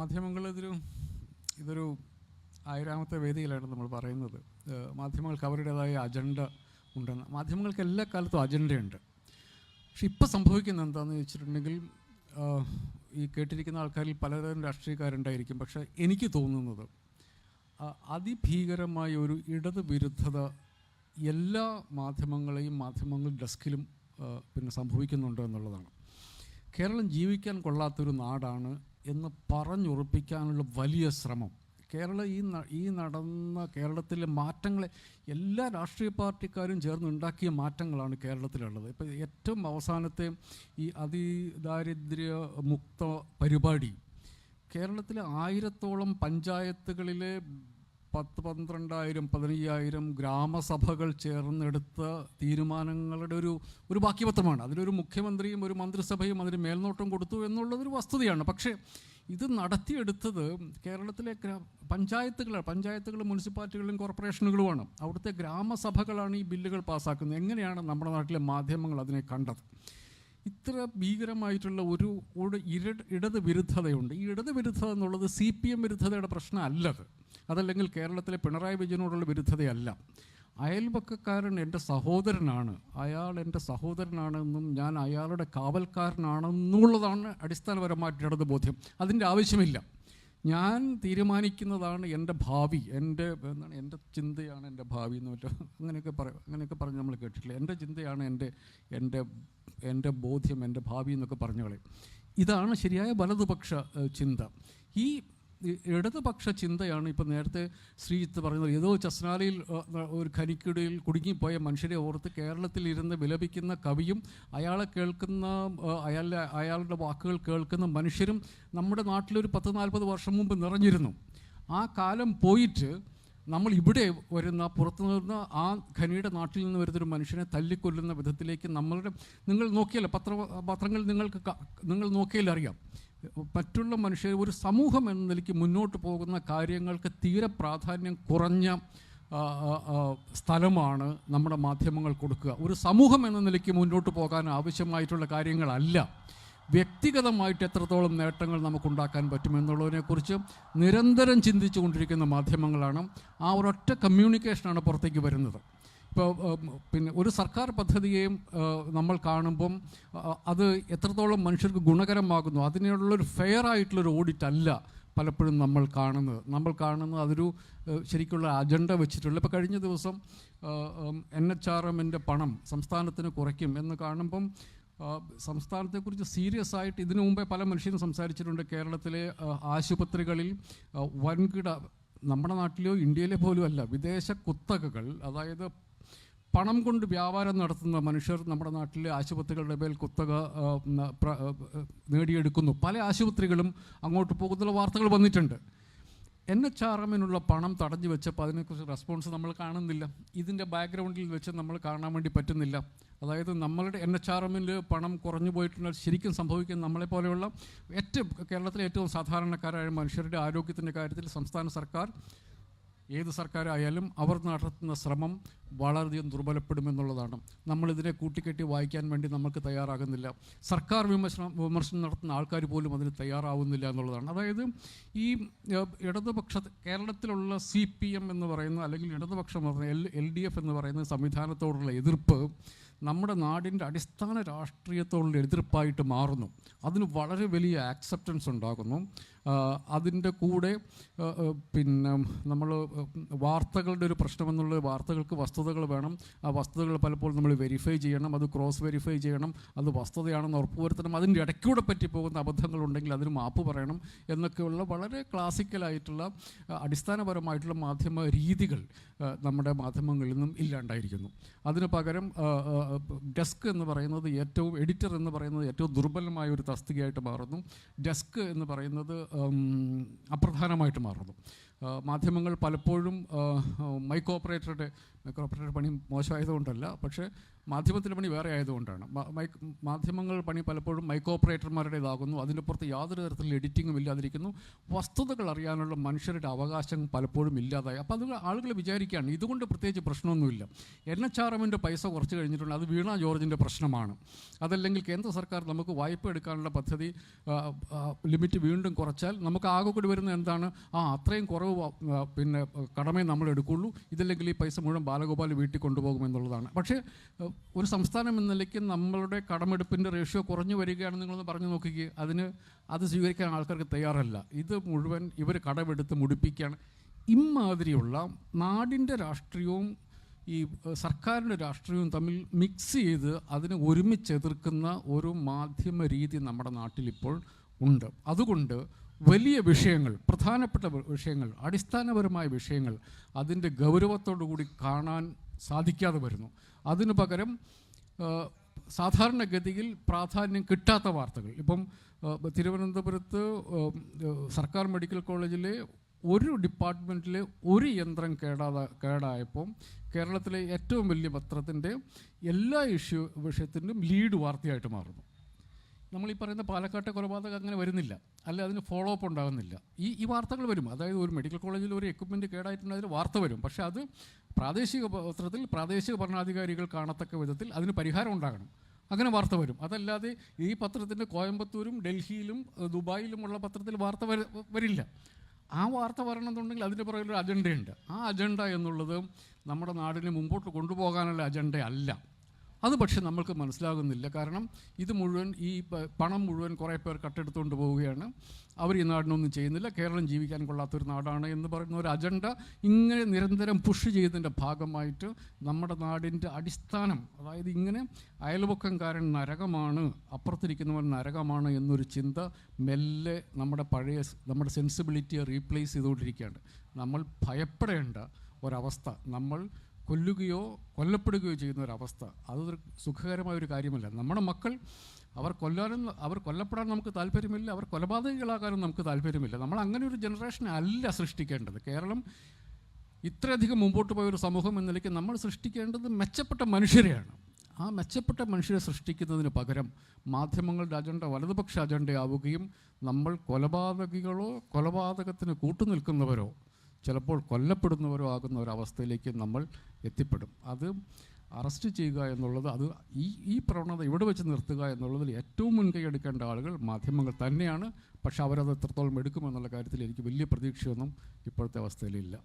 മാധ്യമങ്ങൾ ഇതൊരു 1000ാമത്തെ വേദിയിലാണ് നമ്മൾ പറയുന്നത്. മാധ്യമങ്ങൾക്ക് അവരുടേതായ അജണ്ട ഉണ്ടെന്ന്. മാധ്യമങ്ങൾക്ക് എല്ലാ കാലത്തും അജണ്ടയുണ്ട്. പക്ഷെ ഇപ്പോൾ സംഭവിക്കുന്നത് എന്താണെന്ന് ചോദിച്ചിട്ടുണ്ടെങ്കിൽ, ഈ കേട്ടിരിക്കുന്ന ആൾക്കാരിൽ പലതരം രാഷ്ട്രീയക്കാരുണ്ടായിരിക്കും. പക്ഷേ എനിക്ക് തോന്നുന്നത് അതിഭീകരമായ ഒരു ഇടത് വിരുദ്ധത എല്ലാ മാധ്യമങ്ങൾ ഡെസ്കിലും സംഭവിക്കുന്നുണ്ട് എന്നുള്ളതാണ്. കേരളം ജീവിക്കാൻ കൊള്ളാത്തൊരു നാടാണ് എന്ന് പറഞ്ഞുറപ്പിക്കാനുള്ള വലിയ ശ്രമം കേരളത്തിലെ മാറ്റങ്ങളെ എല്ലാ രാഷ്ട്രീയ പാർട്ടിക്കാരും ചേർന്ന് ഉണ്ടാക്കിയ മാറ്റങ്ങളാണ് കേരളത്തിലുള്ളത്. ഇപ്പോൾ ഏറ്റവും അവസാനത്തെ ഈ അതിദാരിദ്ര്യ മുക്ത പരിപാടി കേരളത്തിലെ 1000-ഓളം പഞ്ചായത്തുകളിലെ 10,000-12,000 15,000 ഗ്രാമസഭകൾ ചേർന്നെടുത്ത തീരുമാനങ്ങളുടെ ഒരു ബാക്കിപത്രമാണ്. അതിലൊരു മുഖ്യമന്ത്രിയും ഒരു മന്ത്രിസഭയും അതിന് മേൽനോട്ടം കൊടുത്തു എന്നുള്ളതൊരു വസ്തുതയാണ്. പക്ഷേ ഇത് നടത്തിയെടുത്തത് കേരളത്തിലെ പഞ്ചായത്തുകളും മുനിസിപ്പാലിറ്റികളും കോർപ്പറേഷനുകളുമാണ്. അവിടുത്തെ ഗ്രാമസഭകളാണ് ഈ ബില്ലുകൾ പാസ്സാക്കുന്നത്. എങ്ങനെയാണ് നമ്മുടെ നാട്ടിലെ മാധ്യമങ്ങൾ അതിനെ കണ്ടത്? ഇത്ര ഭീകരമായിട്ടുള്ള ഒരു ഇടത് വിരുദ്ധതയുണ്ട്. ഈ ഇടത് വിരുദ്ധത എന്നുള്ളത് CPM വിരുദ്ധതയുടെ പ്രശ്നമല്ലത്. അതല്ലെങ്കിൽ കേരളത്തിലെ പിണറായി വിജയനോടുള്ള വിരുദ്ധതയല്ല. അയൽപക്കക്കാരൻ എൻ്റെ സഹോദരനാണ്, അയാൾ എൻ്റെ സഹോദരനാണെന്നും ഞാൻ അയാളുടെ കാവൽക്കാരനാണെന്നുള്ളതാണ് അടിസ്ഥാനപരമായിട്ട് ഇടത് ബോധ്യം. അതിൻ്റെ ആവശ്യമില്ല. ഞാൻ തീരുമാനിക്കുന്നതാണ് എൻ്റെ ഭാവി, എൻ്റെ ചിന്തയാണ് എൻ്റെ ഭാവി എന്ന് പറ്റും അങ്ങനെയൊക്കെ പറഞ്ഞ് നമ്മൾ കേട്ടിട്ടില്ല. എൻ്റെ ചിന്തയാണ് എൻ്റെ ബോധ്യം, എൻ്റെ ഭാവി എന്നൊക്കെ പറഞ്ഞോളെ. ഇതാണ് ശരിയായ വലതുപക്ഷ ചിന്ത. ഈ ഇടതുപക്ഷ ചിന്തയാണ് ഇപ്പോൾ നേരത്തെ ശ്രീജിത്ത് പറയുന്നത്. ഏതോ ചസ്നാലയിൽ ഒരു ഖനിക്കിടയിൽ കുടുങ്ങിപ്പോയ മനുഷ്യരെ ഓർത്ത് കേരളത്തിലിരുന്ന് വിലപിക്കുന്ന കവിയും അയാളുടെ വാക്കുകൾ കേൾക്കുന്ന മനുഷ്യരും നമ്മുടെ നാട്ടിലൊരു 10-40 വർഷം മുമ്പ് നിറഞ്ഞിരുന്നു. ആ കാലം പോയിട്ട് നമ്മൾ ഇവിടെ വരുന്ന പുറത്തു നിന്ന് ആ ഖനിയുടെ നാട്ടിൽ നിന്ന് വരുന്നൊരു മനുഷ്യനെ തല്ലിക്കൊല്ലുന്ന വിധത്തിലേക്ക് നിങ്ങൾ നോക്കിയാൽ പത്രങ്ങൾ നിങ്ങൾ നോക്കിയാൽ അറിയാം. മറ്റുള്ള മനുഷ്യർ ഒരു സമൂഹം എന്ന നിലയ്ക്ക് മുന്നോട്ട് പോകുന്ന കാര്യങ്ങൾക്ക് തീരെ പ്രാധാന്യം കുറഞ്ഞ സ്ഥലമാണ് നമ്മുടെ മാധ്യമങ്ങൾ കൊടുക്കുക. ഒരു സമൂഹം എന്ന നിലയ്ക്ക് മുന്നോട്ട് പോകാൻ ആവശ്യമായിട്ടുള്ള കാര്യങ്ങളല്ല, വ്യക്തിഗതമായിട്ട് എത്രത്തോളം നേട്ടങ്ങൾ നമുക്കുണ്ടാക്കാൻ പറ്റുമെന്നുള്ളതിനെക്കുറിച്ച് നിരന്തരം ചിന്തിച്ചു കൊണ്ടിരിക്കുന്ന മാധ്യമങ്ങളാണ്. ആ ഒരൊറ്റ കമ്മ്യൂണിക്കേഷനാണ് പുറത്തേക്ക് വരുന്നത്. ഇപ്പോൾ ഒരു സർക്കാർ പദ്ധതിയെയും നമ്മൾ കാണുമ്പം അത് എത്രത്തോളം മനുഷ്യർക്ക് ഗുണകരമാകുന്നു അതിനുള്ളൊരു ഫെയർ ആയിട്ടുള്ളൊരു ഓഡിറ്റ് അല്ല പലപ്പോഴും നമ്മൾ കാണുന്നത് അതൊരു ശരിക്കുള്ള അജണ്ട വെച്ചിട്ടുള്ള. ഇപ്പോൾ കഴിഞ്ഞ ദിവസം NHRMൻ്റെ പണം സംസ്ഥാനത്തിന് കുറയ്ക്കും എന്ന് കാണുമ്പം സംസ്ഥാനത്തെക്കുറിച്ച് സീരിയസ് ആയിട്ട് ഇതിനു മുമ്പേ പല മനുഷ്യരും സംസാരിച്ചിട്ടുണ്ട്. കേരളത്തിലെ ആശുപത്രികളിൽ വൻകിട, നമ്മുടെ നാട്ടിലെയോ ഇന്ത്യയിലെ പോലും അല്ല, വിദേശ കുത്തകകൾ, അതായത് പണം കൊണ്ട് വ്യാപാരം നടത്തുന്ന മനുഷ്യർ നമ്മുടെ നാട്ടിലെ ആശുപത്രികളുടെ മേൽ കുത്തക നേടിയെടുക്കുന്നു. പല ആശുപത്രികളും അങ്ങോട്ട് പോകുന്നുള്ള വാർത്തകൾ വന്നിട്ടുണ്ട്. NHRMനുള്ള പണം തടഞ്ഞു വെച്ചപ്പോൾ അതിനെക്കുറിച്ച് റെസ്പോൺസ് നമ്മൾ കാണുന്നില്ല. ഇതിൻ്റെ ബാക്ക്ഗ്രൗണ്ടിൽ വെച്ച് നമ്മൾ കാണാൻ വേണ്ടി പറ്റുന്നില്ല. അതായത് നമ്മളുടെ NHRMൽ പണം കുറഞ്ഞു പോയിട്ടുണ്ടെങ്കിൽ ശരിക്കും സംഭവിക്കുന്ന നമ്മളെപ്പോലെയുള്ള കേരളത്തിലെ ഏറ്റവും സാധാരണക്കാരായ മനുഷ്യരുടെ ആരോഗ്യത്തിൻ്റെ കാര്യത്തിൽ സംസ്ഥാന സർക്കാർ, ഏത് സർക്കാരായാലും അവർ നടത്തുന്ന ശ്രമം വളരെയധികം ദുർബലപ്പെടുമെന്നുള്ളതാണ്. നമ്മളിതിനെ കൂട്ടിക്കെട്ടി വായിക്കാൻ വേണ്ടി നമുക്ക് തയ്യാറാകുന്നില്ല. സർക്കാർ വിമർശനം നടത്തുന്ന ആൾക്കാർ പോലും അതിന് തയ്യാറാവുന്നില്ല എന്നുള്ളതാണ്. അതായത് ഈ കേരളത്തിലുള്ള CPM എന്ന് പറയുന്ന, അല്ലെങ്കിൽ ഇടതുപക്ഷം LDF എന്ന് പറയുന്ന സംവിധാനത്തോടുള്ള എതിർപ്പ് നമ്മുടെ നാടിൻ്റെ അടിസ്ഥാന രാഷ്ട്രീയത്തോടുള്ള എതിർപ്പായിട്ട് മാറുന്നു. അതിന് വളരെ വലിയ ആക്സെപ്റ്റൻസ് ഉണ്ടാകുന്നു. അതിൻ്റെ കൂടെ നമ്മൾ വാർത്തകളുടെ ഒരു പ്രശ്നമെന്നുള്ളത്, വാർത്തകൾക്ക് വസ്തുതകൾ വേണം. ആ വസ്തുതകൾ പലപ്പോഴും നമ്മൾ വെരിഫൈ ചെയ്യണം, അത് ക്രോസ് വെരിഫൈ ചെയ്യണം, അത് വസ്തുതയാണെന്ന് ഉറപ്പുവരുത്തണം. അതിൻ്റെ ഇടയ്ക്കൂടെ പറ്റിപ്പോകുന്ന അബദ്ധങ്ങളുണ്ടെങ്കിൽ അതിന് മാപ്പ് പറയണം എന്നൊക്കെയുള്ള വളരെ ക്ലാസിക്കലായിട്ടുള്ള അടിസ്ഥാനപരമായിട്ടുള്ള മാധ്യമ രീതികൾ നമ്മുടെ മാധ്യമങ്ങളിൽ നിന്നും ഇല്ലാണ്ടായിരിക്കുന്നു. അതിന് പകരം ഡെസ്ക് എന്ന് പറയുന്നത് എഡിറ്റർ എന്ന് പറയുന്നത് ഏറ്റവും ദുർബലമായ ഒരു തസ്തികയായിട്ട് മാറുന്നു. ഡെസ്ക് എന്ന് പറയുന്നത് അപ്രധാനമായിട്ട് മാറുന്നു. മാധ്യമങ്ങൾ പലപ്പോഴും മൈക്ക് ഓപ്പറേറ്ററുടെ പണി മോശമായതുകൊണ്ടല്ല, പക്ഷേ മാധ്യമത്തിൻ്റെ പണി വേറെ ആയതുകൊണ്ടാണ്. മാധ്യമങ്ങൾ പണി പലപ്പോഴും മൈക്ക് ഓപ്പറേറ്റർമാരുടേതാകുന്നു. അതിൻ്റെ പുറത്ത് യാതൊരു തരത്തിലുള്ള എഡിറ്റിങ്ങും ഇല്ലാതിരിക്കുന്നു. വസ്തുതകൾ അറിയാനുള്ള മനുഷ്യരുടെ അവകാശം പലപ്പോഴും ഇല്ലാതായി. അപ്പോൾ അത് ആളുകൾ വിചാരിക്കുകയാണ് ഇതുകൊണ്ട് പ്രത്യേകിച്ച് പ്രശ്നമൊന്നുമില്ല. NHRMൻ്റെ പൈസ കുറച്ച് കഴിഞ്ഞിട്ടുണ്ട്, അത് വീണ ജോർജിൻ്റെ പ്രശ്നമാണ്. അതല്ലെങ്കിൽ കേന്ദ്ര സർക്കാർ നമുക്ക് വായ്പ എടുക്കാനുള്ള പദ്ധതി ലിമിറ്റ് വീണ്ടും കുറച്ചാൽ നമുക്ക് ആകെ കൂടി വരുന്നത് എന്താണ്? അത്രയും കുറവ് പിന്നെ കടമേ നമ്മൾ എടുക്കുള്ളൂ, ഇതല്ലെങ്കിൽ ഈ പൈസ മുഴുവൻ ബാലഗോപാൽ വീട്ടിൽ കൊണ്ടുപോകുമെന്നുള്ളതാണ്. പക്ഷേ ഒരു സംസ്ഥാനം എന്ന നിലയ്ക്ക് നമ്മളുടെ കടമെടുപ്പിൻ്റെ റേഷ്യോ കുറഞ്ഞു വരികയാണ് നിങ്ങളൊന്ന് പറഞ്ഞു നോക്കിക്കുക. അത് സ്വീകരിക്കാൻ ആൾക്കാർക്ക് തയ്യാറല്ല. ഇത് മുഴുവൻ ഇവർ കടമെടുത്ത് മുടിപ്പിക്കുകയാണ്. ഇമാതിരിയുള്ള നാടിൻ്റെ രാഷ്ട്രീയവും ഈ സർക്കാരിൻ്റെ രാഷ്ട്രീയവും തമ്മിൽ മിക്സ് ചെയ്ത് അതിനെ ഒരുമിച്ചെതിർക്കുന്ന ഒരു മാധ്യമ രീതി നമ്മുടെ നാട്ടിലിപ്പോൾ ഉണ്ട്. അതുകൊണ്ട് വലിയ വിഷയങ്ങൾ, പ്രധാനപ്പെട്ട വിഷയങ്ങൾ, അടിസ്ഥാനപരമായ വിഷയങ്ങൾ അതിൻ്റെ ഗൗരവത്തോടു കൂടി കാണാൻ സാധിക്കാതെ വരുന്നു. അതിനു പകരം സാധാരണഗതിയിൽ പ്രാധാന്യം കിട്ടാത്ത വാർത്തകൾ. ഇപ്പം തിരുവനന്തപുരത്ത് സർക്കാർ മെഡിക്കൽ കോളേജിലെ ഒരു ഡിപ്പാർട്ട്മെൻറ്റിലെ ഒരു യന്ത്രം കേടായപ്പോൾ കേരളത്തിലെ ഏറ്റവും വലിയ പത്രത്തിൻ്റെ എല്ലാ വിഷയത്തിൻ്റെയും ലീഡ് വാർത്തയായിട്ട് മാറുന്നു. നമ്മളീ പറയുന്ന പാലക്കാട്ടെ കൊലപാതകം അങ്ങനെ വരുന്നില്ല, അല്ല അതിന് ഫോളോ അപ്പ് ഉണ്ടാകുന്നില്ല. ഈ വാർത്തകൾ വരും. അതായത് ഒരു മെഡിക്കൽ കോളേജിൽ ഒരു എക്യുപ്മെൻറ്റ് കേടായിട്ടുണ്ടെങ്കിൽ വാർത്ത വരും. പക്ഷേ അത് പ്രാദേശിക പത്രത്തിൽ പ്രാദേശിക ഭരണാധികാരികൾ കാണത്തക്ക വിധത്തിൽ അതിന് പരിഹാരം ഉണ്ടാകണം. അങ്ങനെ വാർത്ത വരും. അതല്ലാതെ ഈ പത്രത്തിൻ്റെ കോയമ്പത്തൂരും ഡൽഹിയിലും ദുബായിലുമുള്ള പത്രത്തിൽ വാർത്ത വരില്ല. ആ വാർത്ത വരണമെന്നുണ്ടെങ്കിൽ അതിൻ്റെ പുറകിലൊരു അജണ്ടയുണ്ട്. ആ അജണ്ട എന്നുള്ളത് നമ്മുടെ നാടിനെ മുമ്പോട്ട് കൊണ്ടുപോകാനുള്ള അജണ്ടയല്ല. അത് പക്ഷെ നമ്മൾക്ക് മനസ്സിലാകുന്നില്ല. കാരണം ഇത് മുഴുവൻ ഈ പണം മുഴുവൻ കുറേ പേർ കട്ടെടുത്തുകൊണ്ട് പോവുകയാണ്. അവർ ഈ നാടിനൊന്നും ചെയ്യുന്നില്ല, കേരളം ജീവിക്കാൻ കൊള്ളാത്തൊരു നാടാണ് എന്ന് പറയുന്ന ഒരു അജണ്ട ഇങ്ങനെ നിരന്തരം പുഷ് ചെയ്തതിൻ്റെ ഭാഗമായിട്ട് നമ്മുടെ നാടിൻ്റെ അടിസ്ഥാനം, അതായത് ഇങ്ങനെ അയൽവക്കംകാരൻ നരകമാണ്, അപ്പുറത്തിരിക്കുന്നവൻ നരകമാണ് എന്നൊരു ചിന്ത മെല്ലെ നമ്മുടെ സെൻസിബിലിറ്റിയെ റീപ്ലേസ് ചെയ്തുകൊണ്ടിരിക്കുകയാണ്. നമ്മൾ ഭയപ്പെടേണ്ട ഒരവസ്ഥ, നമ്മൾ കൊല്ലപ്പെടുകയോ ചെയ്യുന്ന ഒരവസ്ഥ, അതൊരു സുഖകരമായൊരു കാര്യമല്ല. നമ്മുടെ മക്കൾ അവർ കൊല്ലപ്പെടാൻ നമുക്ക് താല്പര്യമില്ല, അവർ കൊലപാതകികളാകാനും നമുക്ക് താല്പര്യമില്ല. നമ്മൾ അങ്ങനെ ഒരു ജനറേഷനെ അല്ല സൃഷ്ടിക്കേണ്ടത്. കേരളം ഇത്രയധികം മുമ്പോട്ട് പോയൊരു സമൂഹം എന്ന നിലയ്ക്ക് നമ്മൾ സൃഷ്ടിക്കേണ്ടത് മെച്ചപ്പെട്ട മനുഷ്യരെയാണ്. ആ മെച്ചപ്പെട്ട മനുഷ്യരെ സൃഷ്ടിക്കുന്നതിന് പകരം മാധ്യമങ്ങളുടെ അജണ്ട വലതുപക്ഷ അജണ്ടയാവുകയും നമ്മൾ കൊലപാതകികളോ കൊലപാതകത്തിന് കൂട്ടുനിൽക്കുന്നവരോ ചിലപ്പോൾ കൊല്ലപ്പെടുന്നവരോ ആകുന്ന ഒരവസ്ഥയിലേക്ക് നമ്മൾ എത്തിപ്പെടും. അത് അറസ്റ്റ് ചെയ്യുക എന്നുള്ളത്, അത് ഈ പ്രവണത ഇവിടെ വെച്ച് നിർത്തുക എന്നുള്ളതിൽ ഏറ്റവും മുൻകൈ എടുക്കേണ്ട ആളുകൾ മാധ്യമങ്ങൾ തന്നെയാണ്. പക്ഷെ അവരത് എത്രത്തോളം എടുക്കുമെന്നുള്ള കാര്യത്തിൽ എനിക്ക് വലിയ പ്രതീക്ഷയൊന്നും ഇപ്പോഴത്തെ അവസ്ഥയിലില്ല.